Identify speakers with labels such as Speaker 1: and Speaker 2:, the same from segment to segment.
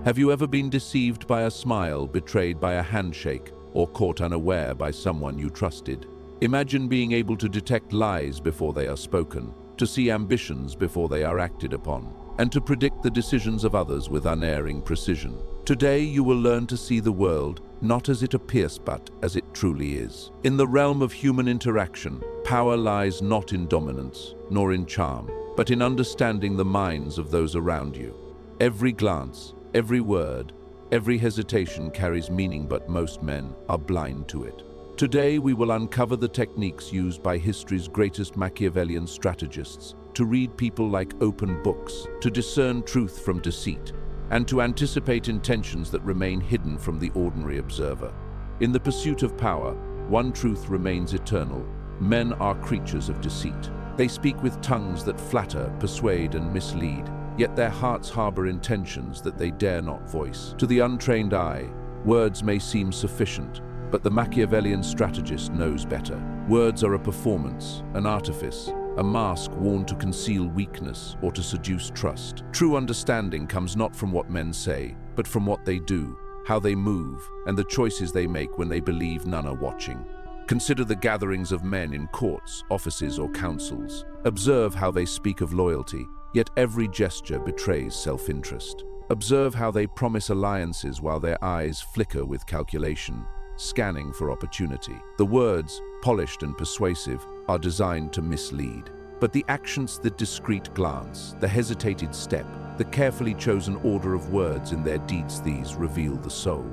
Speaker 1: Have you ever been deceived by a smile, betrayed by a handshake, or caught unaware by someone you trusted? Imagine being able to detect lies before they are spoken, to see ambitions before they are acted upon, and to predict the decisions of others with unerring precision. Today you will learn to see the world not as it appears but as it truly is. In the realm of human interaction, power lies not in dominance, nor in charm, but in understanding the minds of those around you. Every glance, every word, every hesitation carries meaning, but most men are blind to it. Today we will uncover the techniques used by history's greatest Machiavellian strategists to read people like open books, to discern truth from deceit, and to anticipate intentions that remain hidden from the ordinary observer. In the pursuit of power, one truth remains eternal: men are creatures of deceit. They speak with tongues that flatter, persuade, and mislead, yet their hearts harbor intentions that they dare not voice. To the untrained eye, words may seem sufficient, but the Machiavellian strategist knows better. Words are a performance, an artifice, a mask worn to conceal weakness or to seduce trust. True understanding comes not from what men say, but from what they do, how they move, and the choices they make when they believe none are watching. Consider the gatherings of men in courts, offices, or councils. Observe how they speak of loyalty, yet every gesture betrays self-interest. Observe how they promise alliances while their eyes flicker with calculation, scanning for opportunity. The words, polished and persuasive, are designed to mislead. But the actions, the discreet glance, the hesitated step, the carefully chosen order of words in their deeds, these reveal the soul.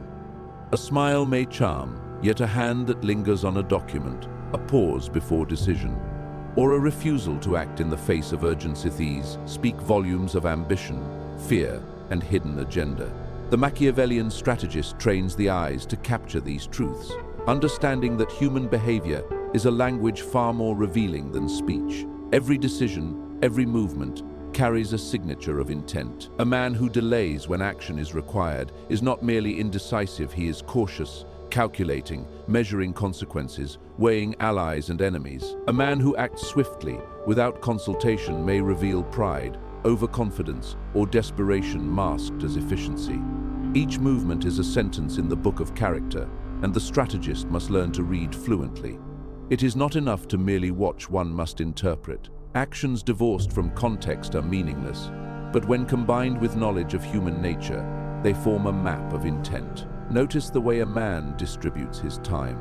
Speaker 1: A smile may charm, yet a hand that lingers on a document, a pause before decision, or a refusal to act in the face of urgency, these speak volumes of ambition, fear, and hidden agenda. The Machiavellian strategist trains the eyes to capture these truths, understanding that human behavior is a language far more revealing than speech. Every decision, every movement, carries a signature of intent. A man who delays when action is required is not merely indecisive, he is cautious, calculating, measuring consequences, weighing allies and enemies. A man who acts swiftly, without consultation, may reveal pride, overconfidence, or desperation masked as efficiency. Each movement is a sentence in the book of character, and the strategist must learn to read fluently. It is not enough to merely watch, one must interpret. Actions divorced from context are meaningless, but when combined with knowledge of human nature, they form a map of intent. Notice the way a man distributes his time.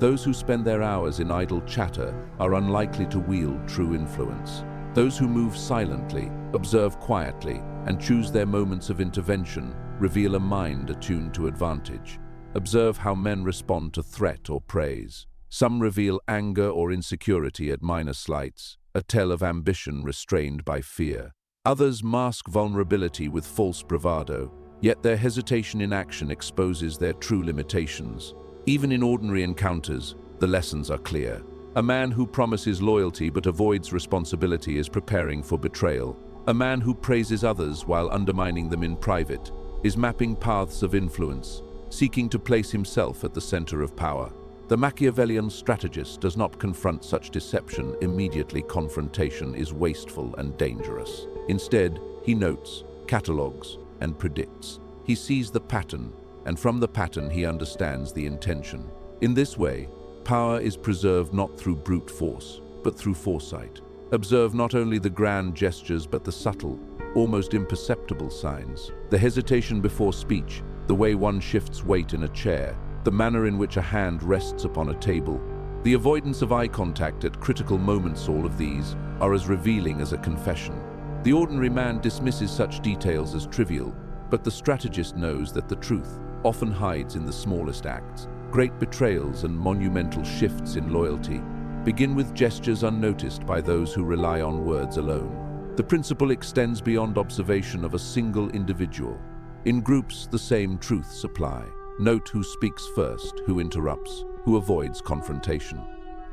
Speaker 1: Those who spend their hours in idle chatter are unlikely to wield true influence. Those who move silently, observe quietly, and choose their moments of intervention reveal a mind attuned to advantage. Observe how men respond to threat or praise. Some reveal anger or insecurity at minor slights, a tell of ambition restrained by fear. Others mask vulnerability with false bravado, yet their hesitation in action exposes their true limitations. Even in ordinary encounters, the lessons are clear. A man who promises loyalty but avoids responsibility is preparing for betrayal. A man who praises others while undermining them in private is mapping paths of influence, seeking to place himself at the center of power. The Machiavellian strategist does not confront such deception immediately. Confrontation is wasteful and dangerous. Instead, he notes, catalogues, and predicts. He sees the pattern, and from the pattern he understands the intention. In this way, power is preserved not through brute force, but through foresight. Observe not only the grand gestures but the subtle, almost imperceptible signs. The hesitation before speech, the way one shifts weight in a chair, the manner in which a hand rests upon a table, the avoidance of eye contact at critical moments, all of these are as revealing as a confession. The ordinary man dismisses such details as trivial, but the strategist knows that the truth often hides in the smallest acts. Great betrayals and monumental shifts in loyalty begin with gestures unnoticed by those who rely on words alone. The principle extends beyond observation of a single individual. In groups, the same truths apply. Note who speaks first, who interrupts, who avoids confrontation.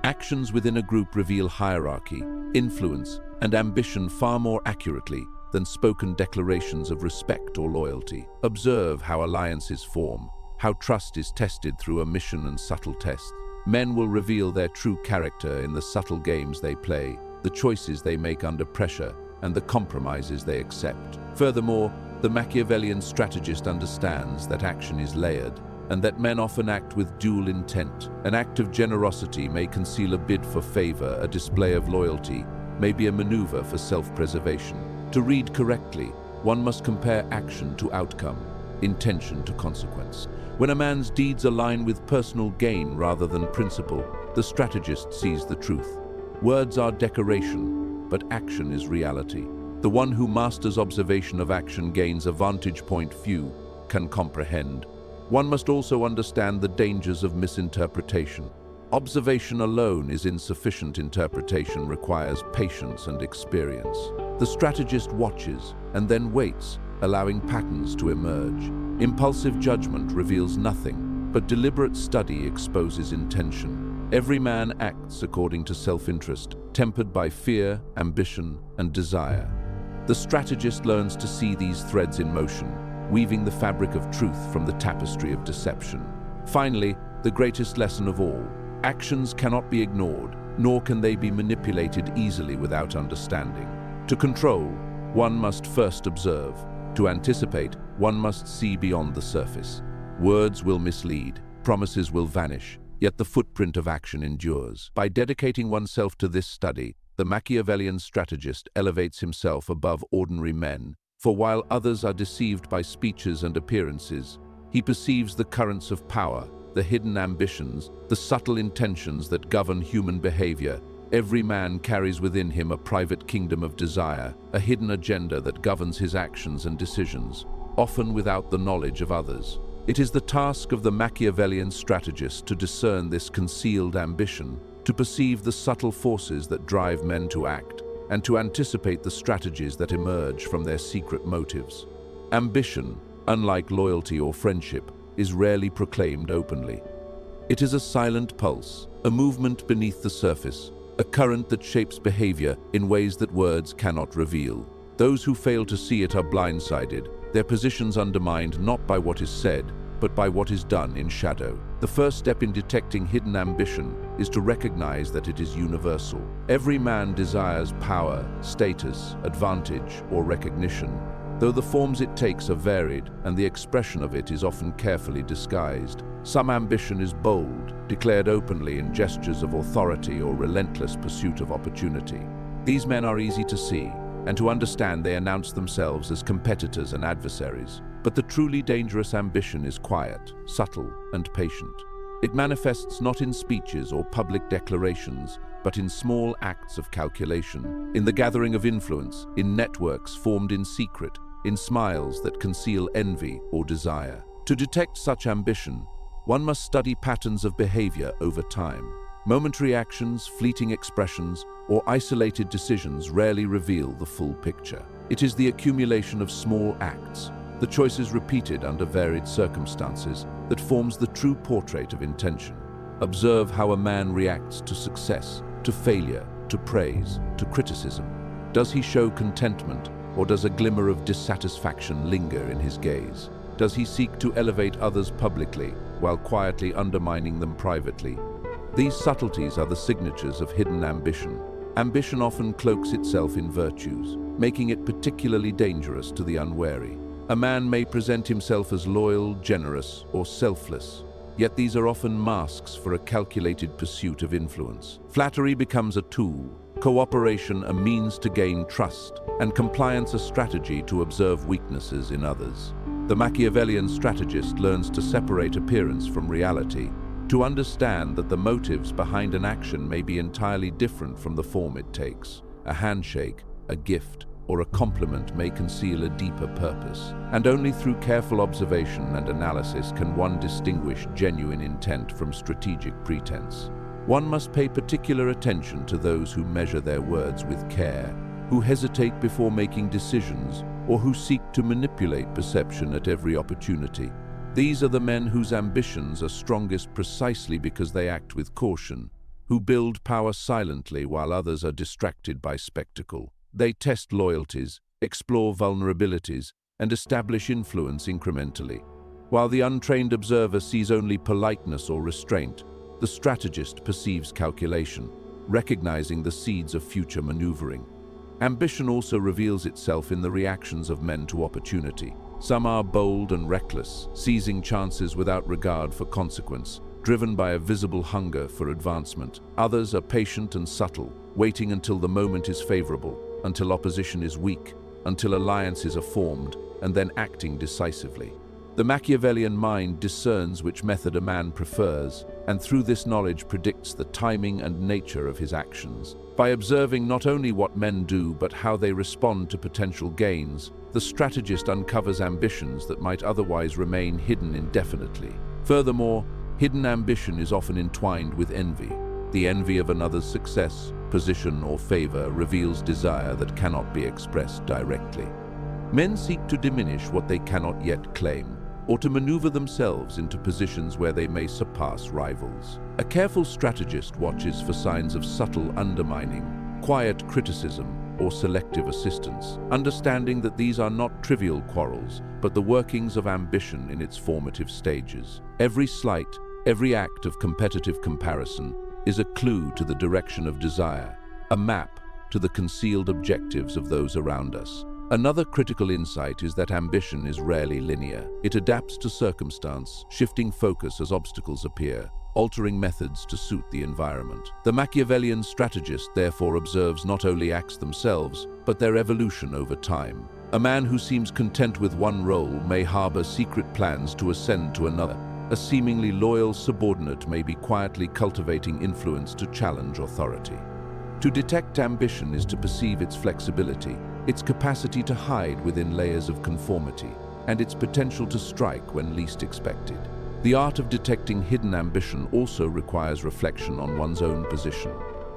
Speaker 1: Actions within a group reveal hierarchy, influence, and ambition far more accurately than spoken declarations of respect or loyalty. Observe how alliances form, how trust is tested through omission and subtle tests. Men will reveal their true character in the subtle games they play, the choices they make under pressure, and the compromises they accept. Furthermore, The Machiavellian strategist understands that action is layered, and that men often act with dual intent. An act of generosity may conceal a bid for favor, a display of loyalty may be a maneuver for self-preservation. To read correctly, one must compare action to outcome, intention to consequence. When a man's deeds align with personal gain rather than principle, the strategist sees the truth. Words are decoration, but action is reality. The one who masters observation of action gains a vantage point few can comprehend. One must also understand the dangers of misinterpretation. Observation alone is insufficient. Interpretation requires patience and experience. The strategist watches and then waits, allowing patterns to emerge. Impulsive judgment reveals nothing, but deliberate study exposes intention. Every man acts according to self-interest, tempered by fear, ambition, and desire. The strategist learns to see these threads in motion, weaving the fabric of truth from the tapestry of deception. Finally, the greatest lesson of all: actions cannot be ignored, nor can they be manipulated easily without understanding. To control, one must first observe. To anticipate, one must see beyond the surface. Words will mislead, promises will vanish, yet the footprint of action endures. By dedicating oneself to this study, the Machiavellian strategist elevates himself above ordinary men, for while others are deceived by speeches and appearances, he perceives the currents of power, the hidden ambitions, the subtle intentions that govern human behavior. Every man carries within him a private kingdom of desire, a hidden agenda that governs his actions and decisions, often without the knowledge of others. It is the task of the Machiavellian strategist to discern this concealed ambition, to perceive the subtle forces that drive men to act, and to anticipate the strategies that emerge from their secret motives. Ambition, unlike loyalty or friendship, is rarely proclaimed openly. It is a silent pulse, a movement beneath the surface, a current that shapes behavior in ways that words cannot reveal. Those who fail to see it are blindsided, their positions undermined not by what is said, but by what is done in shadow. The first step in detecting hidden ambition is to recognize that it is universal. Every man desires power, status, advantage, or recognition, though the forms it takes are varied and the expression of it is often carefully disguised. Some ambition is bold, declared openly in gestures of authority or relentless pursuit of opportunity. These men are easy to see, and to understand they announce themselves as competitors and adversaries. But the truly dangerous ambition is quiet, subtle, and patient. It manifests not in speeches or public declarations, but in small acts of calculation, in the gathering of influence, in networks formed in secret, in smiles that conceal envy or desire. To detect such ambition, one must study patterns of behavior over time. Momentary actions, fleeting expressions, or isolated decisions rarely reveal the full picture. It is the accumulation of small acts, the choices repeated under varied circumstances, that forms the true portrait of intention. Observe how a man reacts to success, to failure, to praise, to criticism. Does he show contentment, or does a glimmer of dissatisfaction linger in his gaze? Does he seek to elevate others publicly, while quietly undermining them privately? These subtleties are the signatures of hidden ambition. Ambition often cloaks itself in virtues, making it particularly dangerous to the unwary. A man may present himself as loyal, generous, or selfless, yet these are often masks for a calculated pursuit of influence. Flattery becomes a tool, cooperation a means to gain trust, and compliance a strategy to observe weaknesses in others. The Machiavellian strategist learns to separate appearance from reality, to understand that the motives behind an action may be entirely different from the form it takes. A handshake, a gift, or a compliment may conceal a deeper purpose, and only through careful observation and analysis can one distinguish genuine intent from strategic pretense. One must pay particular attention to those who measure their words with care, who hesitate before making decisions, or who seek to manipulate perception at every opportunity. These are the men whose ambitions are strongest precisely because they act with caution, who build power silently while others are distracted by spectacle. They test loyalties, explore vulnerabilities, and establish influence incrementally. While the untrained observer sees only politeness or restraint, the strategist perceives calculation, recognizing the seeds of future maneuvering. Ambition also reveals itself in the reactions of men to opportunity. Some are bold and reckless, seizing chances without regard for consequence, driven by a visible hunger for advancement. Others are patient and subtle, waiting until the moment is favorable, until opposition is weak, until alliances are formed, and then acting decisively. The Machiavellian mind discerns which method a man prefers, and through this knowledge predicts the timing and nature of his actions. By observing not only what men do but how they respond to potential gains, the strategist uncovers ambitions that might otherwise remain hidden indefinitely. Furthermore, hidden ambition is often entwined with envy. The envy of another's success, position, or favor reveals desire that cannot be expressed directly. Men seek to diminish what they cannot yet claim, or to maneuver themselves into positions where they may surpass rivals. A careful strategist watches for signs of subtle undermining, quiet criticism, or selective assistance, understanding that these are not trivial quarrels, but the workings of ambition in its formative stages. Every slight, every act of competitive comparison is a clue to the direction of desire, a map to the concealed objectives of those around us. Another critical insight is that ambition is rarely linear. It adapts to circumstance, shifting focus as obstacles appear, altering methods to suit the environment. The Machiavellian strategist therefore observes not only acts themselves, but their evolution over time. A man who seems content with one role may harbor secret plans to ascend to another. A seemingly loyal subordinate may be quietly cultivating influence to challenge authority. To detect ambition is to perceive its flexibility, its capacity to hide within layers of conformity, and its potential to strike when least expected. The art of detecting hidden ambition also requires reflection on one's own position.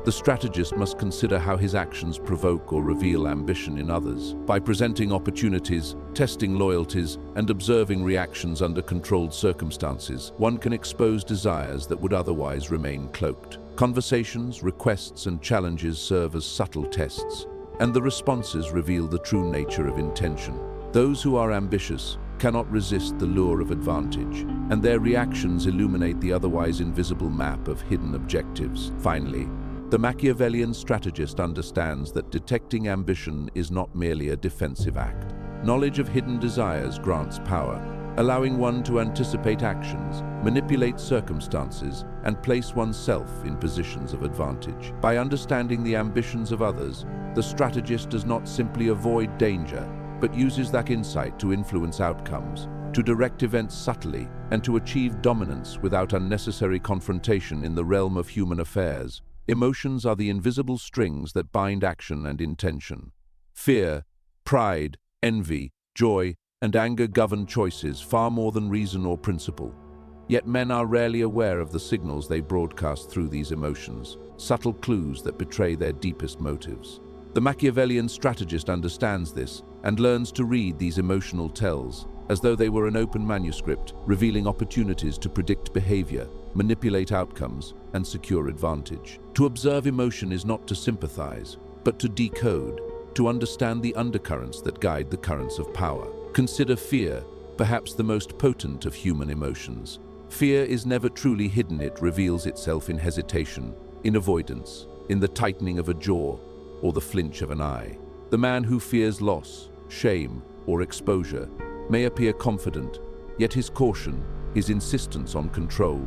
Speaker 1: The strategist must consider how his actions provoke or reveal ambition in others. By presenting opportunities, testing loyalties, and observing reactions under controlled circumstances, one can expose desires that would otherwise remain cloaked. Conversations, requests, and challenges serve as subtle tests, and the responses reveal the true nature of intention. Those who are ambitious cannot resist the lure of advantage, and their reactions illuminate the otherwise invisible map of hidden objectives. Finally, the Machiavellian strategist understands that detecting ambition is not merely a defensive act. Knowledge of hidden desires grants power, allowing one to anticipate actions, manipulate circumstances, and place oneself in positions of advantage. By understanding the ambitions of others, the strategist does not simply avoid danger, but uses that insight to influence outcomes, to direct events subtly, and to achieve dominance without unnecessary confrontation in the realm of human affairs. Emotions are the invisible strings that bind action and intention. Fear, pride, envy, joy, and anger govern choices far more than reason or principle. Yet men are rarely aware of the signals they broadcast through these emotions, subtle clues that betray their deepest motives. The Machiavellian strategist understands this and learns to read these emotional tells as though they were an open manuscript, revealing opportunities to predict behavior, manipulate outcomes, and secure advantage. To observe emotion is not to sympathize, but to decode, to understand the undercurrents that guide the currents of power. Consider fear, perhaps the most potent of human emotions. Fear is never truly hidden. It reveals itself in hesitation, in avoidance, in the tightening of a jaw, or the flinch of an eye. The man who fears loss, shame, or exposure may appear confident, yet his caution, his insistence on control,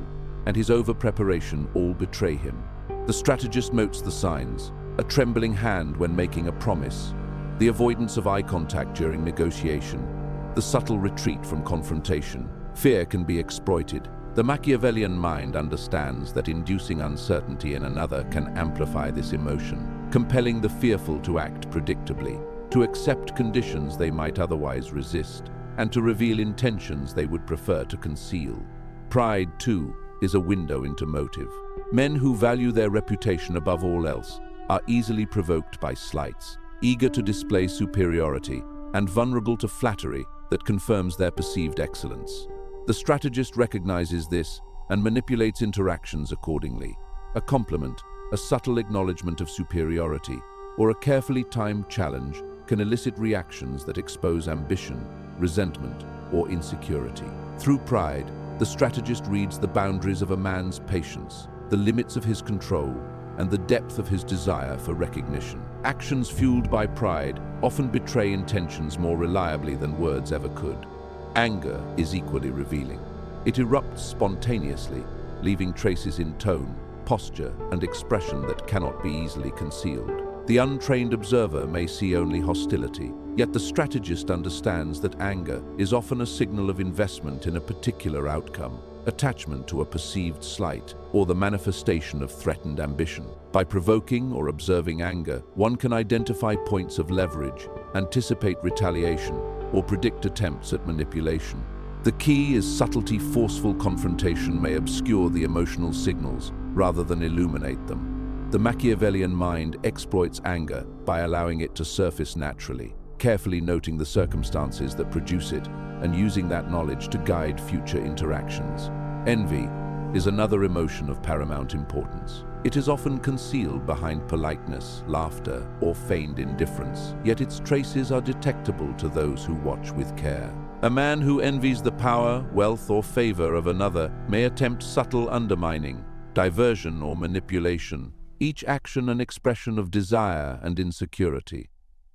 Speaker 1: and his over-preparation all betray him. The strategist notes the signs: a trembling hand when making a promise, the avoidance of eye contact during negotiation, the subtle retreat from confrontation. Fear can be exploited. The Machiavellian mind understands that inducing uncertainty in another can amplify this emotion, compelling the fearful to act predictably, to accept conditions they might otherwise resist, and to reveal intentions they would prefer to conceal. Pride, too, is a window into motive. Men who value their reputation above all else are easily provoked by slights, eager to display superiority, and vulnerable to flattery that confirms their perceived excellence. The strategist recognizes this and manipulates interactions accordingly. A compliment, a subtle acknowledgement of superiority, or a carefully timed challenge can elicit reactions that expose ambition, resentment, or insecurity. Through pride, the strategist reads the boundaries of a man's patience, the limits of his control, and the depth of his desire for recognition. Actions fueled by pride often betray intentions more reliably than words ever could. Anger is equally revealing. It erupts spontaneously, leaving traces in tone, posture, and expression that cannot be easily concealed. The untrained observer may see only hostility, yet the strategist understands that anger is often a signal of investment in a particular outcome, attachment to a perceived slight, or the manifestation of threatened ambition. By provoking or observing anger, one can identify points of leverage, anticipate retaliation, or predict attempts at manipulation. The key is subtlety. Forceful confrontation may obscure the emotional signals rather than illuminate them. The Machiavellian mind exploits anger by allowing it to surface naturally, carefully noting the circumstances that produce it and using that knowledge to guide future interactions. Envy is another emotion of paramount importance. It is often concealed behind politeness, laughter, or feigned indifference, yet its traces are detectable to those who watch with care. A man who envies the power, wealth, or favor of another may attempt subtle undermining, diversion, or manipulation, each action an expression of desire and insecurity.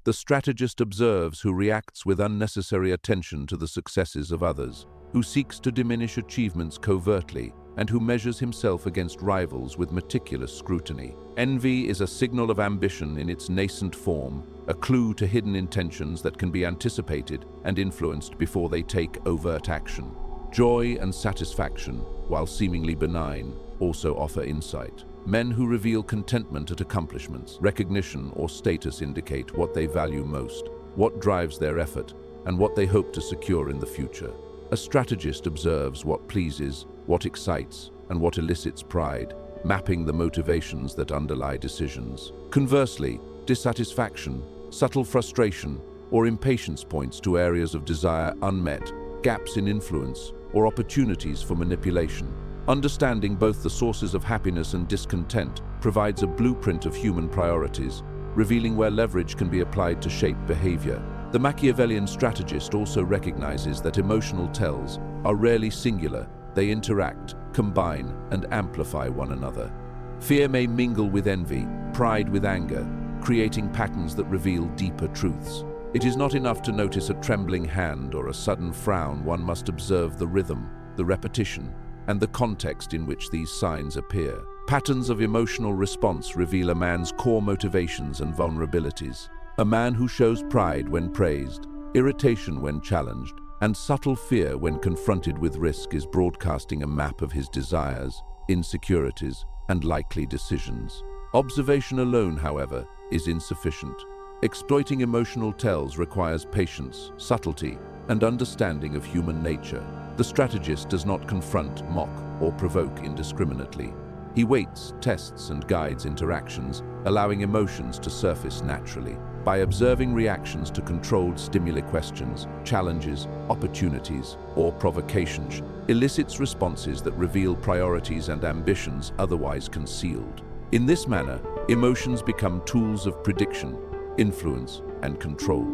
Speaker 1: The strategist observes who reacts with unnecessary attention to the successes of others, who seeks to diminish achievements covertly, and who measures himself against rivals with meticulous scrutiny. Envy is a signal of ambition in its nascent form, a clue to hidden intentions that can be anticipated and influenced before they take overt action. Joy and satisfaction, while seemingly benign, also offer insight. Men who reveal contentment at accomplishments, recognition, or status indicate what they value most, what drives their effort, and what they hope to secure in the future. A strategist observes what pleases, what excites, and what elicits pride, mapping the motivations that underlie decisions. Conversely, dissatisfaction, subtle frustration, or impatience points to areas of desire unmet, gaps in influence, or opportunities for manipulation. Understanding both the sources of happiness and discontent provides a blueprint of human priorities, revealing where leverage can be applied to shape behavior. The Machiavellian strategist also recognizes that emotional tells are rarely singular. They interact, combine, and amplify one another. Fear may mingle with envy, pride with anger, creating patterns that reveal deeper truths. It is not enough to notice a trembling hand or a sudden frown. One must observe the rhythm, the repetition, and the context in which these signs appear. Patterns of emotional response reveal a man's core motivations and vulnerabilities. A man who shows pride when praised, irritation when challenged, and subtle fear when confronted with risk is broadcasting a map of his desires, insecurities, and likely decisions. Observation alone, however, is insufficient. Exploiting emotional tells requires patience, subtlety, and understanding of human nature. The strategist does not confront, mock, or provoke indiscriminately. He waits, tests, and guides interactions, allowing emotions to surface naturally. By observing reactions to controlled stimuli, questions, challenges, opportunities, or provocations, elicits responses that reveal priorities and ambitions otherwise concealed. In this manner, emotions become tools of prediction, influence, and control.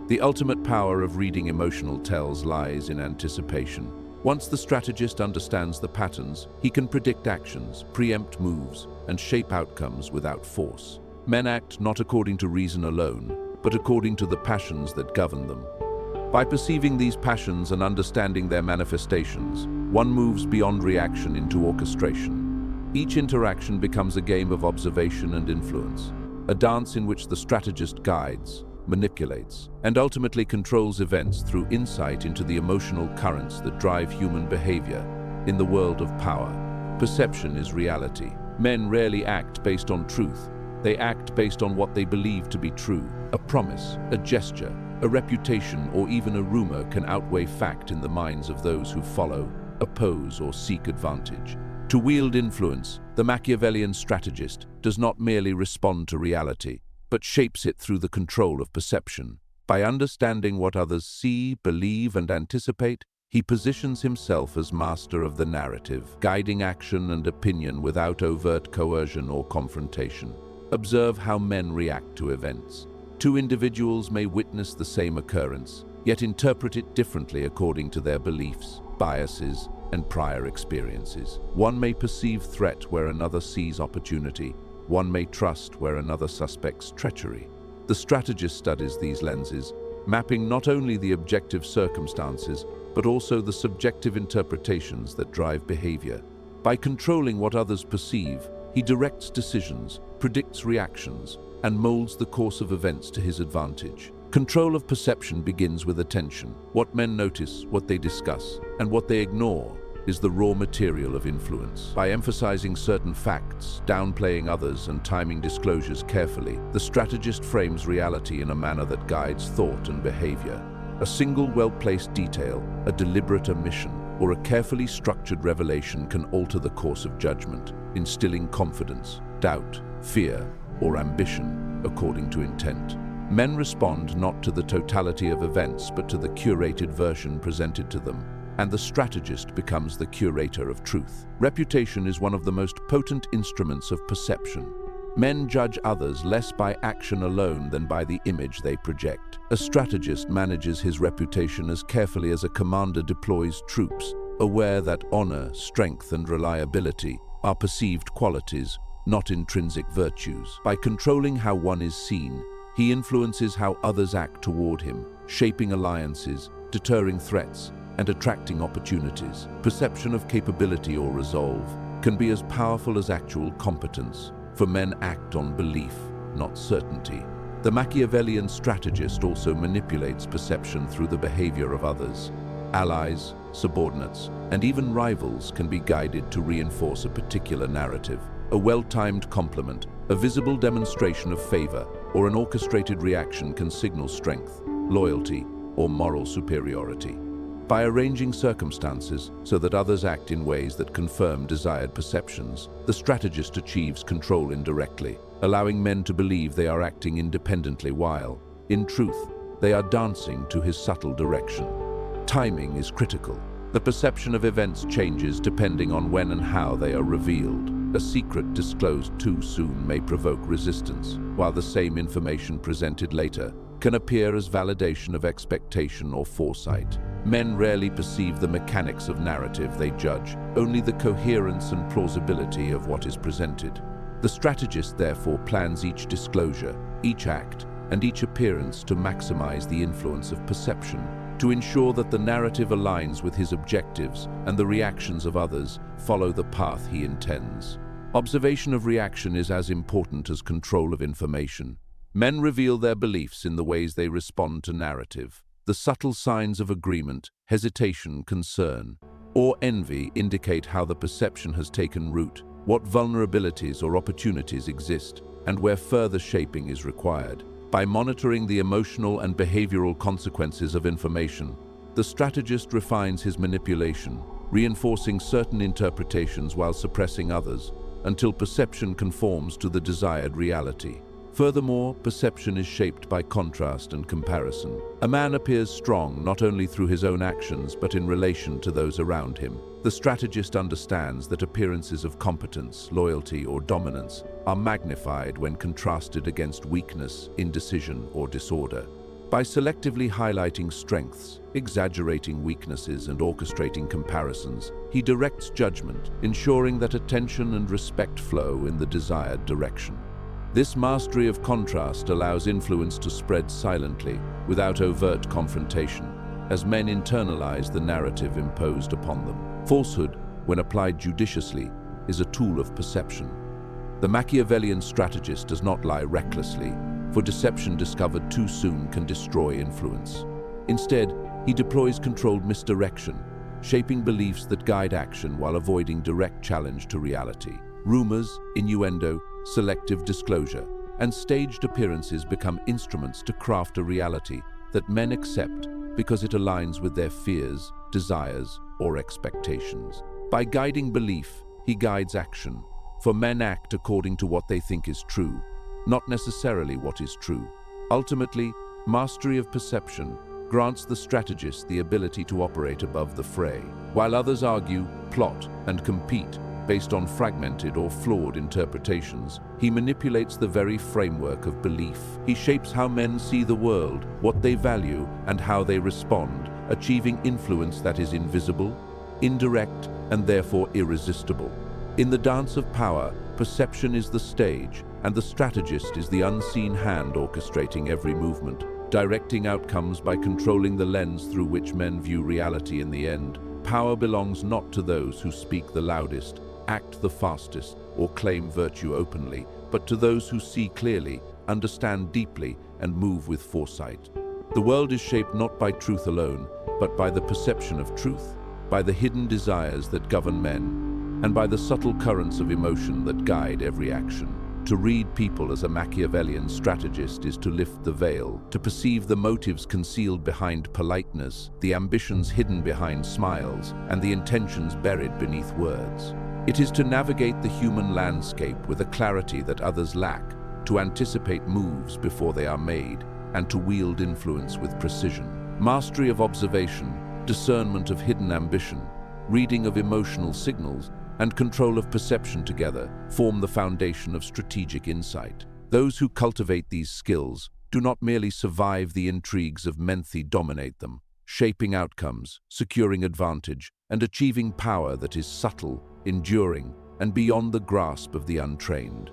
Speaker 1: The ultimate power of reading emotional tells lies in anticipation. Once the strategist understands the patterns, he can predict actions, preempt moves, and shape outcomes without force. Men act not according to reason alone, but according to the passions that govern them. By perceiving these passions and understanding their manifestations, one moves beyond reaction into orchestration. Each interaction becomes a game of observation and influence, a dance in which the strategist guides, manipulates, and ultimately controls events through insight into the emotional currents that drive human behavior. In the world of power, perception is reality. Men rarely act based on truth. They act based on what they believe to be true. A promise, a gesture, a reputation, or even a rumor can outweigh fact in the minds of those who follow, oppose, or seek advantage. To wield influence, the Machiavellian strategist does not merely respond to reality, but shapes it through the control of perception. By understanding what others see, believe, and anticipate, he positions himself as master of the narrative, guiding action and opinion without overt coercion or confrontation. Observe how men react to events. Two individuals may witness the same occurrence, yet interpret it differently according to their beliefs, biases, and prior experiences. One may perceive threat where another sees opportunity, one may trust where another suspects treachery. The strategist studies these lenses, mapping not only the objective circumstances, but also the subjective interpretations that drive behavior. By controlling what others perceive, he directs decisions, predicts reactions, and molds the course of events to his advantage. Control of perception begins with attention. What men notice, what they discuss, and what they ignore is the raw material of influence. By emphasizing certain facts, downplaying others, and timing disclosures carefully, the strategist frames reality in a manner that guides thought and behavior. A single well-placed detail, a deliberate omission, or a carefully structured revelation can alter the course of judgment, instilling confidence, doubt, fear, or ambition, according to intent. Men respond not to the totality of events, but to the curated version presented to them, and the strategist becomes the curator of truth. Reputation is one of the most potent instruments of perception. Men judge others less by action alone than by the image they project. A strategist manages his reputation as carefully as a commander deploys troops, aware that honor, strength, and reliability are perceived qualities, not intrinsic virtues. By controlling how one is seen, he influences how others act toward him, shaping alliances, deterring threats, and attracting opportunities. Perception of capability or resolve can be as powerful as actual competence, for men act on belief, not certainty. The Machiavellian strategist also manipulates perception through the behavior of others. Allies, subordinates, and even rivals can be guided to reinforce a particular narrative. A well-timed compliment, a visible demonstration of favor, or an orchestrated reaction can signal strength, loyalty, or moral superiority. By arranging circumstances so that others act in ways that confirm desired perceptions, the strategist achieves control indirectly, allowing men to believe they are acting independently while, in truth, they are dancing to his subtle direction. Timing is critical. The perception of events changes depending on when and how they are revealed. A secret disclosed too soon may provoke resistance, while the same information presented later can appear as validation of expectation or foresight. Men rarely perceive the mechanics of narrative they judge, only the coherence and plausibility of what is presented. The strategist therefore plans each disclosure, each act, and each appearance to maximize the influence of perception, to ensure that the narrative aligns with his objectives and the reactions of others follow the path he intends. Observation of reaction is as important as control of information. Men reveal their beliefs in the ways they respond to narrative. The subtle signs of agreement, hesitation, concern, or envy indicate how the perception has taken root, what vulnerabilities or opportunities exist, and where further shaping is required. By monitoring the emotional and behavioral consequences of information, the strategist refines his manipulation, reinforcing certain interpretations while suppressing others, until perception conforms to the desired reality. Furthermore, perception is shaped by contrast and comparison. A man appears strong not only through his own actions but in relation to those around him. The strategist understands that appearances of competence, loyalty, or dominance are magnified when contrasted against weakness, indecision, or disorder. By selectively highlighting strengths, exaggerating weaknesses, and orchestrating comparisons, he directs judgment, ensuring that attention and respect flow in the desired direction. This mastery of contrast allows influence to spread silently, without overt confrontation, as men internalize the narrative imposed upon them. Falsehood, when applied judiciously, is a tool of perception. The Machiavellian strategist does not lie recklessly, for deception discovered too soon can destroy influence. Instead, he deploys controlled misdirection, shaping beliefs that guide action while avoiding direct challenge to reality. Rumors, innuendo, selective disclosure, and staged appearances become instruments to craft a reality that men accept because it aligns with their fears, desires, or expectations. By guiding belief, he guides action, for men act according to what they think is true, not necessarily what is true. Ultimately, mastery of perception grants the strategist the ability to operate above the fray. While others argue, plot, and compete based on fragmented or flawed interpretations, he manipulates the very framework of belief. He shapes how men see the world, what they value, and how they respond, achieving influence that is invisible, indirect, and therefore irresistible. In the dance of power, perception is the stage, and the strategist is the unseen hand orchestrating every movement, directing outcomes by controlling the lens through which men view reality in the end. Power belongs not to those who speak the loudest, act the fastest, or claim virtue openly, but to those who see clearly, understand deeply, and move with foresight. The world is shaped not by truth alone, but by the perception of truth, by the hidden desires that govern men, and by the subtle currents of emotion that guide every action. To read people as a Machiavellian strategist is to lift the veil, to perceive the motives concealed behind politeness, the ambitions hidden behind smiles, and the intentions buried beneath words. It is to navigate the human landscape with a clarity that others lack, to anticipate moves before they are made, and to wield influence with precision. Mastery of observation, discernment of hidden ambition, reading of emotional signals, and control of perception together form the foundation of strategic insight. Those who cultivate these skills do not merely survive the intrigues of men, they dominate them, shaping outcomes, securing advantage, and achieving power that is subtle, enduring, and beyond the grasp of the untrained.